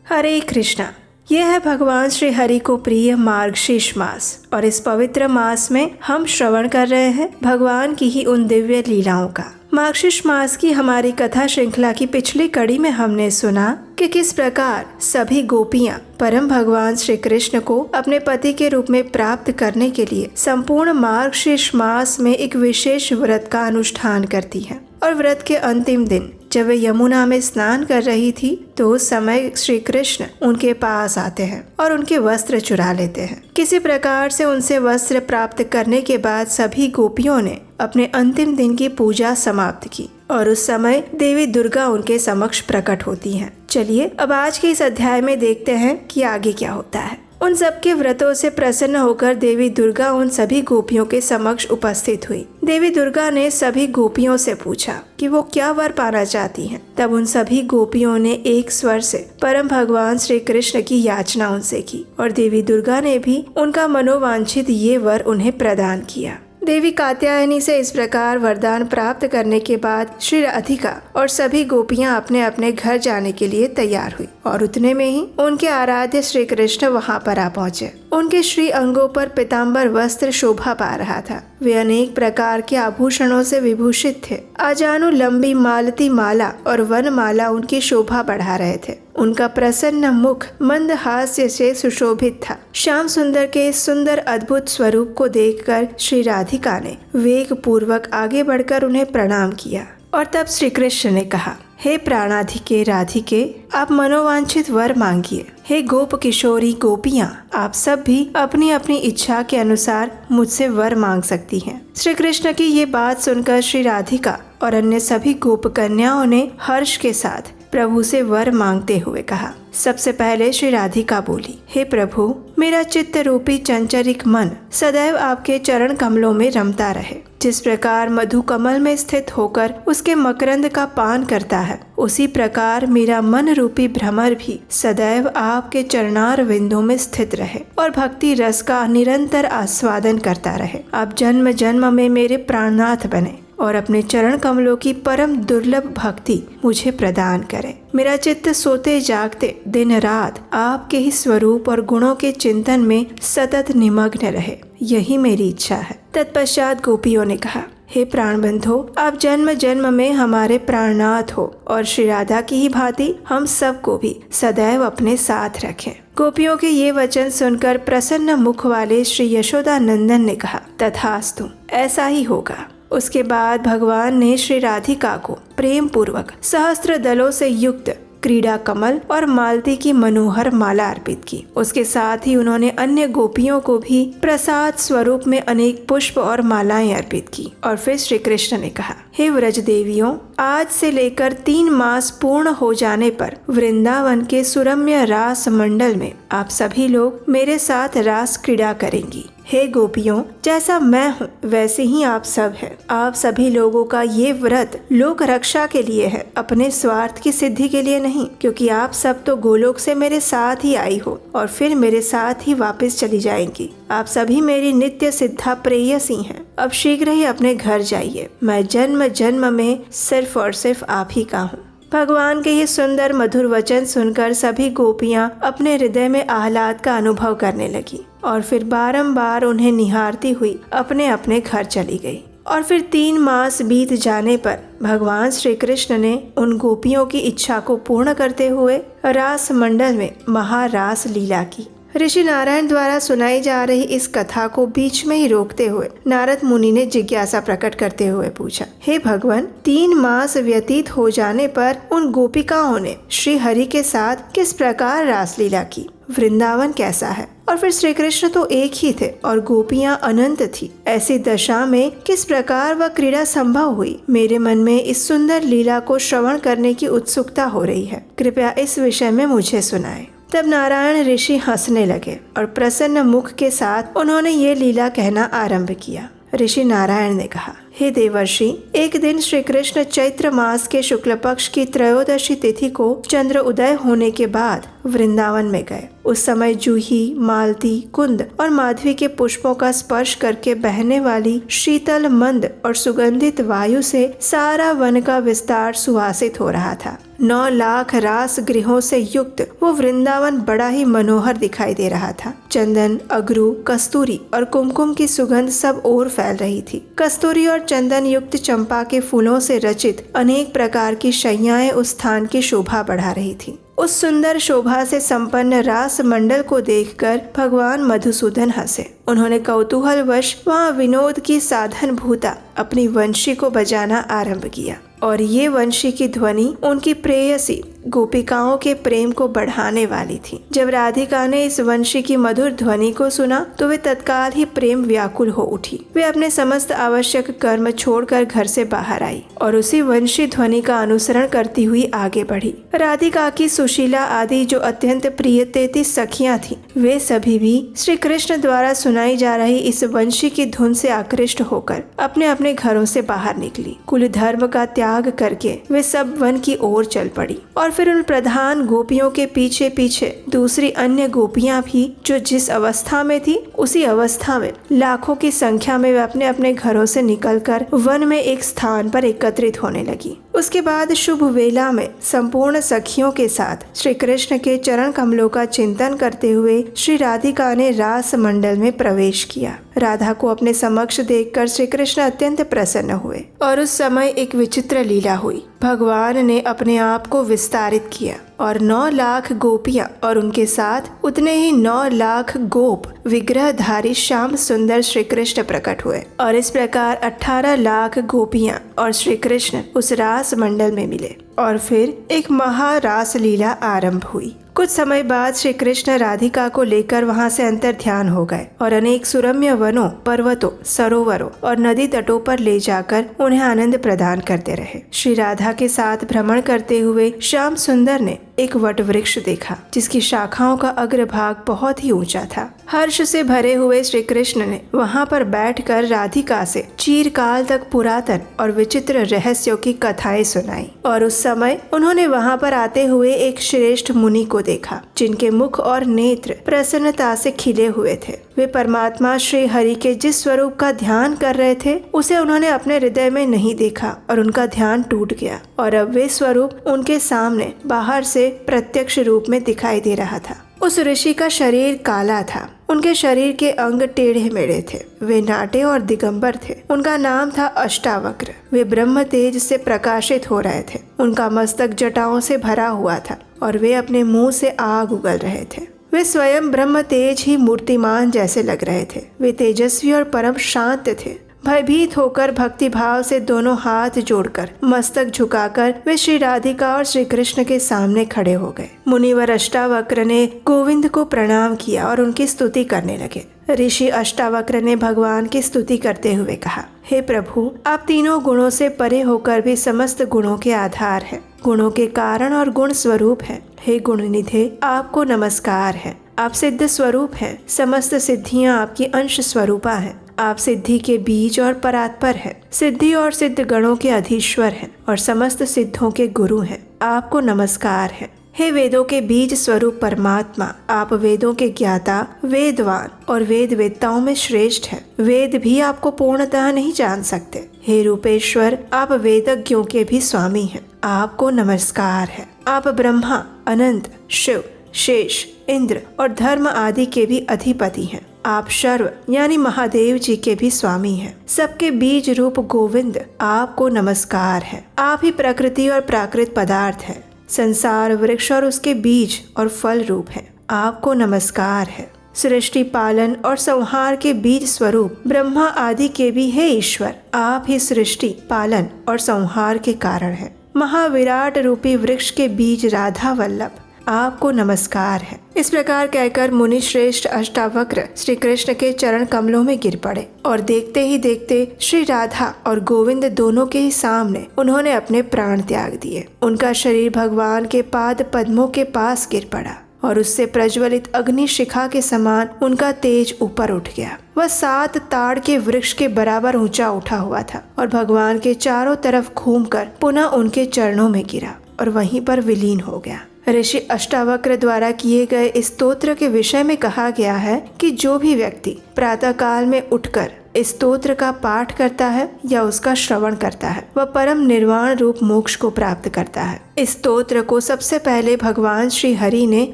हरे कृष्णा। यह है भगवान श्री हरि को प्रिय मार्गशीर्ष मास और इस पवित्र मास में हम श्रवण कर रहे हैं भगवान की ही उन दिव्य लीलाओं का। मार्गशीर्ष मास की हमारी कथा श्रृंखला की पिछली कड़ी में हमने सुना कि किस प्रकार सभी गोपियां परम भगवान श्री कृष्ण को अपने पति के रूप में प्राप्त करने के लिए संपूर्ण मार्गशीर्ष मास में एक विशेष व्रत का अनुष्ठान करती हैं। और व्रत के अंतिम दिन जब वे यमुना में स्नान कर रही थी तो उस समय श्री कृष्ण उनके पास आते हैं और उनके वस्त्र चुरा लेते हैं। किसी प्रकार से उनसे वस्त्र प्राप्त करने के बाद सभी गोपियों ने अपने अंतिम दिन की पूजा समाप्त की और उस समय देवी दुर्गा उनके समक्ष प्रकट होती हैं। चलिए अब आज के इस अध्याय में देखते हैं कि आगे क्या होता है। उन सबके व्रतों से प्रसन्न होकर देवी दुर्गा उन सभी गोपियों के समक्ष उपस्थित हुई। देवी दुर्गा ने सभी गोपियों से पूछा कि वो क्या वर पाना चाहती हैं। तब उन सभी गोपियों ने एक स्वर से परम भगवान श्री कृष्ण की याचना उनसे की और देवी दुर्गा ने भी उनका मनोवांछित ये वर उन्हें प्रदान किया। देवी कात्यायनी से इस प्रकार वरदान प्राप्त करने के बाद श्री राधिका और सभी गोपियां अपने अपने घर जाने के लिए तैयार हुई और उतने में ही उनके आराध्य श्री कृष्ण वहां पर आ पहुंचे। उनके श्री अंगों पर पीताम्बर वस्त्र शोभा पा रहा था। वे अनेक प्रकार के आभूषणों से विभूषित थे। अजानु लंबी मालती माला और वन माला उनकी शोभा बढ़ा रहे थे। उनका प्रसन्न मुख मंद हास्य से सुशोभित था। श्याम सुंदर के सुंदर अद्भुत स्वरूप को देखकर श्री राधिका ने वेग पूर्वक आगे बढ़कर उन्हें प्रणाम किया और तब श्री कृष्ण ने कहा, हे प्राणाधिके राधिके, आप मनोवांछित वर मांगिए। हे गोप किशोरी गोपियां, आप सब भी अपनी अपनी इच्छा के अनुसार मुझसे वर मांग सकती हैं। श्री कृष्ण की ये बात सुनकर श्री राधिका और अन्य सभी गोप कन्याओं ने हर्ष के साथ प्रभु से वर मांगते हुए कहा। सबसे पहले श्री राधिका बोली, हे प्रभु, मेरा चित्त रूपी चंचरिक मन सदैव आपके चरण कमलों में रमता रहे। जिस प्रकार मधु कमल में स्थित होकर उसके मकरंद का पान करता है, उसी प्रकार मेरा मन रूपी भ्रमर भी सदैव आपके चरणार विंदों में स्थित रहे और भक्ति रस का निरंतर आस्वादन करता रहे। आप जन्म जन्म में मेरे प्राणनाथ बने और अपने चरण कमलों की परम दुर्लभ भक्ति मुझे प्रदान करें। मेरा चित्त सोते जागते दिन रात आपके ही स्वरूप और गुणों के चिंतन में सतत निमग्न रहे, यही मेरी इच्छा है। तत्पश्चात गोपियों ने कहा, हे प्राणबंधो, आप जन्म जन्म में हमारे प्राणनाथ हो और श्री राधा की ही भांति हम सबको भी सदैव अपने साथ रखें। गोपियों के ये वचन सुनकर प्रसन्न मुख वाले श्री यशोदा नंदन ने कहा, तथास्तु, ऐसा ही होगा। उसके बाद भगवान ने श्री राधिका को प्रेम पूर्वक सहस्त्र दलों से युक्त क्रीड़ा कमल और मालती की मनोहर माला अर्पित की। उसके साथ ही उन्होंने अन्य गोपियों को भी प्रसाद स्वरूप में अनेक पुष्प और मालाएं अर्पित की और फिर श्री कृष्ण ने कहा, हे व्रज देवियों, आज से लेकर 3 मास पूर्ण हो जाने पर वृंदावन के सुरम्य रास मंडल में आप सभी लोग मेरे साथ रास क्रीड़ा करेंगी। हे गोपियों, जैसा मैं हूँ वैसे ही आप सब हैं। आप सभी लोगों का ये व्रत लोक रक्षा के लिए है, अपने स्वार्थ की सिद्धि के लिए नहीं, क्योंकि आप सब तो गोलोक से मेरे साथ ही आई हो और फिर मेरे साथ ही वापस चली जाएंगी। आप सभी मेरी नित्य सिद्धा प्रेयसी हैं। अब शीघ्र ही अपने घर जाइए। मैं जन्म जन्म में सिर्फ और सिर्फ आप ही का हूँ। भगवान के ये सुंदर मधुर वचन सुनकर सभी गोपियां अपने हृदय में आह्लाद का अनुभव करने लगी और फिर बारंबार उन्हें निहारती हुई अपने अपने घर चली गई। और फिर 3 मास बीत जाने पर भगवान श्री कृष्ण ने उन गोपियों की इच्छा को पूर्ण करते हुए रास मंडल में महारास लीला की। ऋषि नारायण द्वारा सुनाई जा रही इस कथा को बीच में ही रोकते हुए नारद मुनि ने जिज्ञासा प्रकट करते हुए पूछा, हे भगवान, 3 मास व्यतीत हो जाने पर उन गोपिकाओं ने श्री हरि के साथ किस प्रकार रासलीला की? वृंदावन कैसा है? और फिर श्री कृष्ण तो एक ही थे और गोपियां अनंत थी। ऐसी दशा में किस प्रकार वह क्रीड़ा संभव हुई? मेरे मन में इस सुंदर लीला को श्रवण करने की उत्सुकता हो रही है। कृपया इस विषय में मुझे सुनाएं। तब नारायण ऋषि हंसने लगे और प्रसन्न मुख के साथ उन्होंने ये लीला कहना आरंभ किया। ऋषि नारायण ने कहा, हे देवर्षि, एक दिन श्री कृष्ण चैत्र मास के शुक्ल पक्ष की त्रयोदशी तिथि को चंद्र उदय होने के बाद वृंदावन में गए। उस समय जूही, मालती, कुंद और माधवी के पुष्पों का स्पर्श करके बहने वाली शीतल मंद और सुगंधित वायु से सारा वन का विस्तार सुवासित हो रहा था। 9 लाख रास गृहों से युक्त वो वृंदावन बड़ा ही मनोहर दिखाई दे रहा था। चंदन, अगरू, कस्तूरी और कुमकुम की सुगंध सब ओर फैल रही थी। कस्तूरी और चंदन युक्त चंपा के फूलों से रचित अनेक प्रकार की शैयाएं उस स्थान की शोभा बढ़ा रही थी। उस सुंदर शोभा से संपन्न रास मंडल को देखकर भगवान मधुसूदन हंसे। उन्होंने कौतूहलवश वहाँ विनोद की साधन भूता अपनी वंशी को बजाना आरंभ किया और ये वंशी की ध्वनि उनकी प्रेयसी गोपिकाओं के प्रेम को बढ़ाने वाली थी। जब राधिका ने इस वंशी की मधुर ध्वनि को सुना तो वे तत्काल ही प्रेम व्याकुल हो उठी। वे अपने समस्त आवश्यक कर्म छोड़कर घर से बाहर आई और उसी वंशी ध्वनि का अनुसरण करती हुई आगे बढ़ी। राधिका की सुशीला आदि जो अत्यंत प्रिय 33 सखियां थीं, वे सभी भी श्री कृष्ण द्वारा सुनाई जा रही इस वंशी की धुन से आकृष्ट होकर अपने अपने घरों से बाहर निकली। कुल धर्म का त्याग करके वे सब वन की ओर चल पड़ी और फिर उन प्रधान गोपियों के पीछे पीछे दूसरी अन्य गोपियां भी जो जिस अवस्था में थी उसी अवस्था में लाखों की संख्या में वे अपने अपने घरों से निकलकर वन में एक स्थान पर एकत्रित होने लगी। उसके बाद शुभ वेला में संपूर्ण सखियों के साथ श्री कृष्ण के चरण कमलों का चिंतन करते हुए श्री राधिका ने रास मंडल में प्रवेश किया। राधा को अपने समक्ष देखकर श्री कृष्ण अत्यंत प्रसन्न हुए और उस समय एक विचित्र लीला हुई। भगवान ने अपने आप को विस्तारित किया और 9 लाख गोपियां और उनके साथ उतने ही 9 लाख गोप विग्रहधारी श्याम सुंदर श्री कृष्ण प्रकट हुए और इस प्रकार 18 लाख गोपियां और श्री कृष्ण उस रास मंडल में मिले और फिर एक महारास लीला आरंभ हुई। कुछ समय बाद श्री कृष्ण राधिका को लेकर वहां से अंतर ध्यान हो गए और अनेक सुरम्य वनों, पर्वतों, सरोवरों और नदी तटों पर ले जाकर उन्हें आनंद प्रदान करते रहे। श्री राधा के साथ भ्रमण करते हुए श्याम सुंदर ने एक वट वृक्ष देखा जिसकी शाखाओं का अग्रभाग बहुत ही ऊंचा था। हर्ष से भरे हुए श्री कृष्ण ने वहां पर बैठकर राधिका से चिरकाल तक पुरातन और विचित्र रहस्यों की कथाएं सुनाई और उस समय उन्होंने वहां पर आते हुए एक श्रेष्ठ मुनि को देखा जिनके मुख और नेत्र प्रसन्नता से खिले हुए थे। वे परमात्मा श्री हरि के जिस स्वरूप का ध्यान कर रहे थे उसे उन्होंने अपने हृदय में नहीं देखा और उनका ध्यान टूट गया और अब वे स्वरूप उनके सामने बाहर से प्रत्यक्ष रूप में दिखाई दे रहा था। उस ऋषि का शरीर काला था, उनके शरीर के अंग टेढ़े मेढ़े थे, वे नाटे और दिगंबर थे। उनका नाम था अष्टावक्र। वे ब्रह्म तेज से प्रकाशित हो रहे थे। उनका मस्तक जटाओं से भरा हुआ था और वे अपने मुंह से आग उगल रहे थे। वे स्वयं ब्रह्म तेज ही मूर्तिमान जैसे लग रहे थे। वे तेजस्वी और परम शांत थे। भयभीत होकर भक्ति भाव से दोनों हाथ जोड़कर मस्तक झुकाकर वे श्री राधिका और श्री कृष्ण के सामने खड़े हो गए। मुनिवर अष्टावक्र ने गोविंद को प्रणाम किया और उनकी स्तुति करने लगे। ऋषि अष्टावक्र ने भगवान की स्तुति करते हुए कहा, हे प्रभु, आप तीनों गुणों से परे होकर भी समस्त गुणों के आधार हैं, गुणों के कारण और गुण स्वरूप हैं। हे गुणनिधे, आपको नमस्कार है। आप सिद्ध स्वरूप हैं, समस्त सिद्धियां आपकी अंश स्वरूपा हैं। आप सिद्धि के बीज और परात्पर हैं, सिद्धि और सिद्ध गणों के अधीश्वर हैं और समस्त सिद्धों के गुरु हैं। आपको नमस्कार है। हे वेदों के बीज स्वरूप परमात्मा, आप वेदों के ज्ञाता, वेदवान और वेद वेत्ताओं में श्रेष्ठ हैं। वेद भी आपको पूर्णतः नहीं जान सकते। हे रूपेश्वर, आप वेदज्ञों के भी स्वामी हैं। आपको नमस्कार है। आप ब्रह्मा, अनंत, शिव, शेष, इंद्र और धर्म आदि के भी अधिपति हैं। आप शर्व यानी महादेव जी के भी स्वामी हैं। सबके बीज रूप गोविंद, आपको नमस्कार है। आप ही प्रकृति और प्राकृत पदार्थ हैं। संसार वृक्ष और उसके बीज और फल रूप हैं। आपको नमस्कार है। सृष्टि पालन और संहार के बीज स्वरूप ब्रह्मा आदि के भी है ईश्वर। आप ही सृष्टि पालन और संहार के कारण हैं। महाविराट रूपी वृक्ष के बीज राधा वल्लभ, आपको नमस्कार है। इस प्रकार कहकर मुनि श्रेष्ठ अष्टावक्र श्री कृष्ण के चरण कमलों में गिर पड़े और देखते ही देखते श्री राधा और गोविंद दोनों के ही सामने उन्होंने अपने प्राण त्याग दिए। उनका शरीर भगवान के पाद पद्मों के पास गिर पड़ा और उससे प्रज्वलित अग्नि शिखा के समान उनका तेज ऊपर उठ गया। वह 7 ताड़ के वृक्ष के बराबर ऊंचा उठा हुआ था और भगवान के चारों तरफ घूमकर पुनः उनके चरणों में गिरा और वहीं पर विलीन हो गया। ऋषि अष्टावक्र द्वारा किए गए इस स्तोत्र के विषय में कहा गया है कि जो भी व्यक्ति प्रातः काल में उठकर इस स्तोत्र का पाठ करता है या उसका श्रवण करता है वह परम निर्वाण रूप मोक्ष को प्राप्त करता है। इस स्तोत्र को सबसे पहले भगवान श्री हरि ने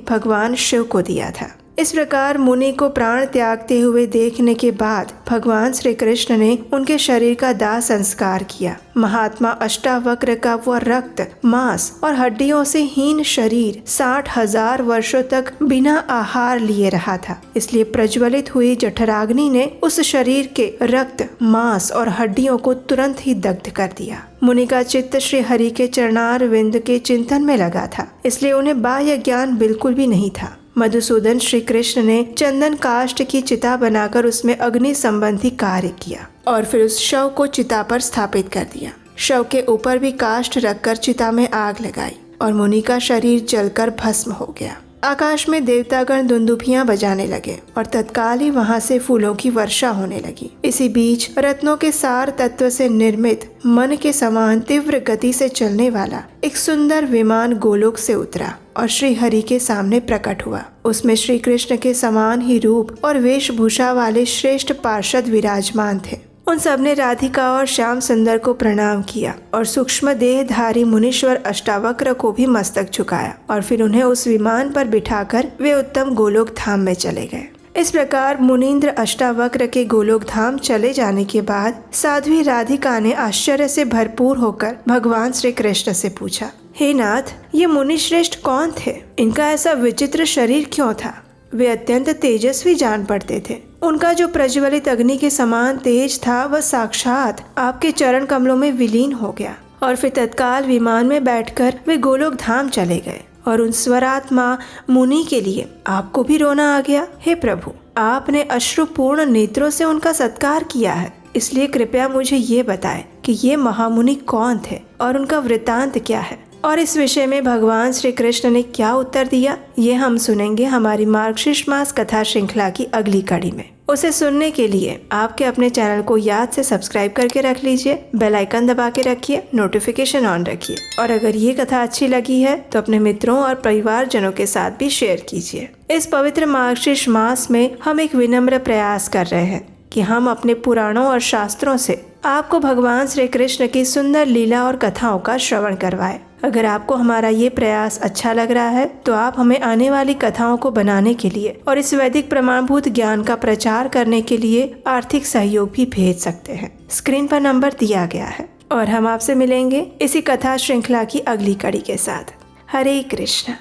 भगवान शिव को दिया था। इस प्रकार मुनि को प्राण त्यागते हुए देखने के बाद भगवान श्री कृष्ण ने उनके शरीर का दाह संस्कार किया। महात्मा अष्टावक्र का वह रक्त, मांस और हड्डियों से हीन शरीर 60,000 वर्षों तक बिना आहार लिए रहा था। इसलिए प्रज्वलित हुई जठराग्नि ने उस शरीर के रक्त, मांस और हड्डियों को तुरंत ही दग्ध कर दिया। मुनि का चित्त श्री हरि के चरणार विंद के चिंतन में लगा था, इसलिए उन्हें बाह्य ज्ञान बिल्कुल भी नहीं था। मधुसूदन श्री कृष्ण ने चंदन काष्ठ की चिता बनाकर उसमें अग्नि संबंधी कार्य किया और फिर उस शव को चिता पर स्थापित कर दिया। शव के ऊपर भी काष्ठ रखकर चिता में आग लगाई और मुनि का शरीर जलकर भस्म हो गया। आकाश में देवतागण दुंदुभियां बजाने लगे और तत्काल ही वहां से फूलों की वर्षा होने लगी। इसी बीच रत्नों के सार तत्व से निर्मित मन के समान तीव्र गति से चलने वाला एक सुंदर विमान गोलोक से उतरा और श्री हरि के सामने प्रकट हुआ। उसमें श्री कृष्ण के समान ही रूप और वेशभूषा वाले श्रेष्ठ पार्षद विराजमान थे। उन सब ने राधिका और श्याम सुंदर को प्रणाम किया और सूक्ष्म देहधारी मुनीश्वर अष्टावक्र को भी मस्तक झुकाया और फिर उन्हें उस विमान पर बिठाकर वे उत्तम गोलोक धाम में चले गए। इस प्रकार मुनीन्द्र अष्टावक्र के गोलोक धाम चले जाने के बाद साध्वी राधिका ने आश्चर्य से भरपूर होकर भगवान श्री कृष्ण से पूछा, हे नाथ, ये मुनि श्रेष्ठ कौन थे? इनका ऐसा विचित्र शरीर क्यों था? वे अत्यंत तेजस्वी जान पड़ते थे। उनका जो प्रज्वलित अग्नि के समान तेज था वह साक्षात आपके चरण कमलों में विलीन हो गया और फिर तत्काल विमान में बैठकर वे गोलोक धाम चले गए और उन स्वरात्मा मुनि के लिए आपको भी रोना आ गया। हे प्रभु, आपने अश्रुपूर्ण नेत्रों से उनका सत्कार किया है, इसलिए कृपया मुझे ये बताएं कि ये महामुनि कौन थे और उनका वृतांत क्या है और इस विषय में भगवान श्री कृष्ण ने क्या उत्तर दिया, ये हम सुनेंगे हमारी मार्गशीर्ष मास कथा श्रृंखला की अगली कड़ी में। उसे सुनने के लिए आपके अपने चैनल को याद से सब्सक्राइब करके रख लीजिए, बेल आइकन दबा के रखिए, नोटिफिकेशन ऑन रखिए और अगर ये कथा अच्छी लगी है तो अपने मित्रों और परिवारजनों के साथ भी शेयर कीजिए। इस पवित्र मार्गशीर्ष मास में हम एक विनम्र प्रयास कर रहे हैं कि हम अपने पुराणों और शास्त्रों से आपको भगवान श्री कृष्ण की सुंदर लीला और कथाओं का श्रवण करवाएं। अगर आपको हमारा ये प्रयास अच्छा लग रहा है तो आप हमें आने वाली कथाओं को बनाने के लिए और इस वैदिक प्रमाणभूत ज्ञान का प्रचार करने के लिए आर्थिक सहयोग भी भेज सकते हैं। स्क्रीन पर नंबर दिया गया है और हम आपसे मिलेंगे इसी कथा श्रृंखला की अगली कड़ी के साथ। हरे कृष्ण।